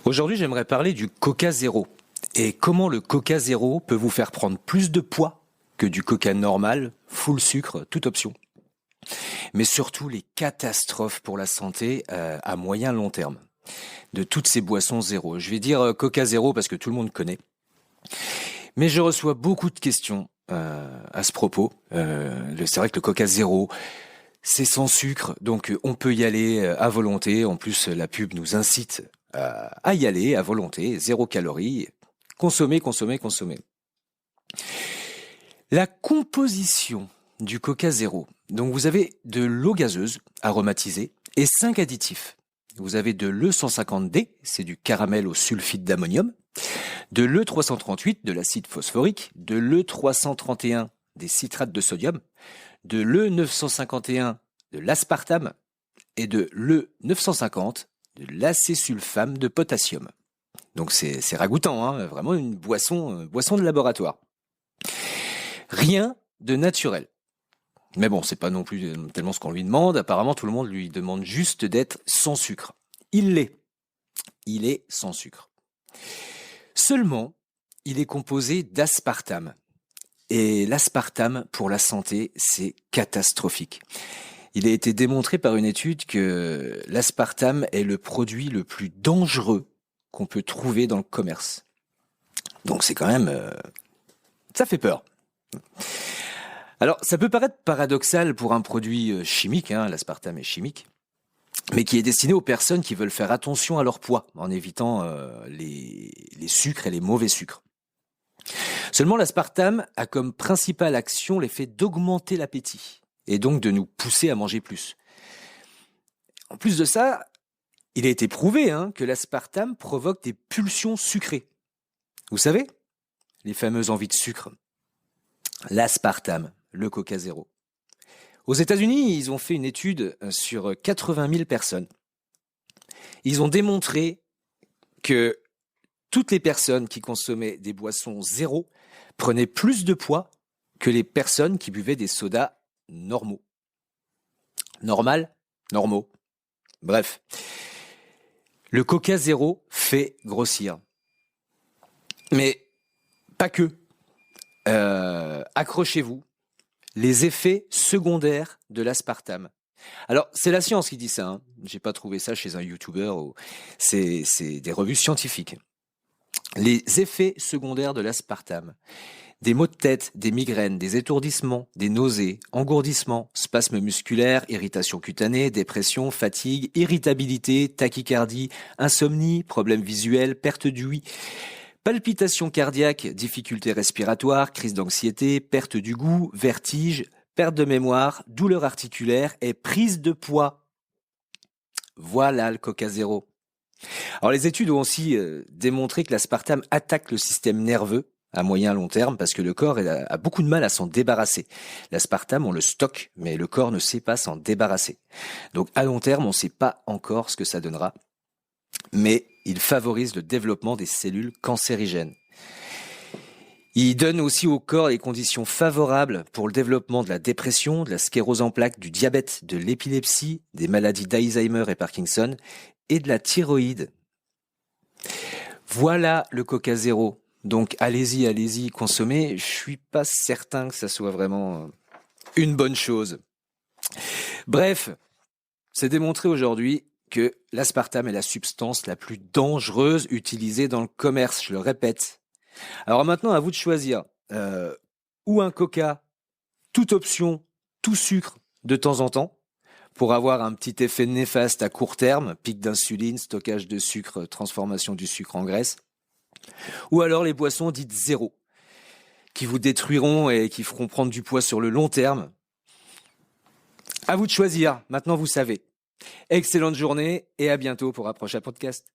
Aujourd'hui, j'aimerais parler du Coca Zéro et comment le Coca Zéro peut vous faire prendre plus de poids que du Coca normal, full sucre, toute option. Mais surtout les catastrophes pour la santé à moyen long terme de toutes ces boissons zéro. Je vais dire Coca Zéro parce que tout le monde connaît. Mais je reçois beaucoup de questions à ce propos. C'est vrai que le Coca Zéro, c'est sans sucre, donc on peut y aller à volonté. En plus, la pub nous incite à y aller à volonté, 0 calories, consommer. La composition du Coca Zéro. Donc vous avez de l'eau gazeuse aromatisée et 5 additifs. Vous avez de l'E150D, c'est du caramel au sulfite d'ammonium, de l'E338, de l'acide phosphorique, de l'E331, des citrates de sodium, de l'E951, de l'aspartame et de l'E950, de l'acésulfame de potassium. Donc c'est ragoûtant, hein, vraiment une boisson de laboratoire. Rien de naturel. Mais bon, c'est pas non plus tellement ce qu'on lui demande. Apparemment, tout le monde lui demande juste d'être sans sucre. Il l'est. Il est sans sucre. Seulement, il est composé d'aspartame. Et l'aspartame, pour la santé, c'est catastrophique. Il a été démontré par une étude que l'aspartame est le produit le plus dangereux qu'on peut trouver dans le commerce. Donc c'est quand même... ça fait peur. Alors, ça peut paraître paradoxal pour un produit chimique, hein, l'aspartame est chimique, mais qui est destiné aux personnes qui veulent faire attention à leur poids, en évitant les sucres et les mauvais sucres. Seulement, l'aspartame a comme principale action l'effet d'augmenter l'appétit, et donc de nous pousser à manger plus. En plus de ça, il a été prouvé que l'aspartame provoque des pulsions sucrées. Vous savez, les fameuses envies de sucre. L'aspartame, le Coca Zéro. Aux États-Unis, ils ont fait une étude sur 80 000 personnes. Ils ont démontré que toutes les personnes qui consommaient des boissons zéro prenaient plus de poids que les personnes qui buvaient des sodas normaux. Normal, normaux. Bref. Le Coca Zéro fait grossir. Mais pas que. Accrochez-vous, les effets secondaires de l'aspartame. Alors, c'est la science qui dit ça, hein. J'ai pas trouvé ça chez un YouTuber, c'est des revues scientifiques. Les effets secondaires de l'aspartame. Des maux de tête, des migraines, des étourdissements, des nausées, engourdissements, spasmes musculaires, irritation cutanée, dépression, fatigue, irritabilité, tachycardie, insomnie, problèmes visuels, perte d'ouïe, palpitations cardiaques, difficultés respiratoires, crise d'anxiété, perte du goût, vertige, perte de mémoire, douleur articulaire et prise de poids. Voilà le Coca Zéro. Alors les études ont aussi démontré que l'aspartame attaque le système nerveux à moyen long terme parce que le corps a beaucoup de mal à s'en débarrasser. L'aspartame, on le stocke, mais le corps ne sait pas s'en débarrasser. Donc à long terme, on ne sait pas encore ce que ça donnera. Mais il favorise le développement des cellules cancérigènes. Il donne aussi au corps les conditions favorables pour le développement de la dépression, de la sclérose en plaques, du diabète, de l'épilepsie, des maladies d'Alzheimer et Parkinson et de la thyroïde. Voilà le Coca Zéro. Donc allez-y, consommez. Je suis pas certain que ça soit vraiment une bonne chose. Bref, c'est démontré aujourd'hui que l'aspartame est la substance la plus dangereuse utilisée dans le commerce, je le répète. Alors maintenant, à vous de choisir. Ou un Coca, toute option, tout sucre de temps en temps, pour avoir un petit effet néfaste à court terme, pic d'insuline, stockage de sucre, transformation du sucre en graisse. Ou alors les boissons dites zéro, qui vous détruiront et qui feront prendre du poids sur le long terme. À vous de choisir, maintenant vous savez. Excellente journée et à bientôt pour un prochain podcast.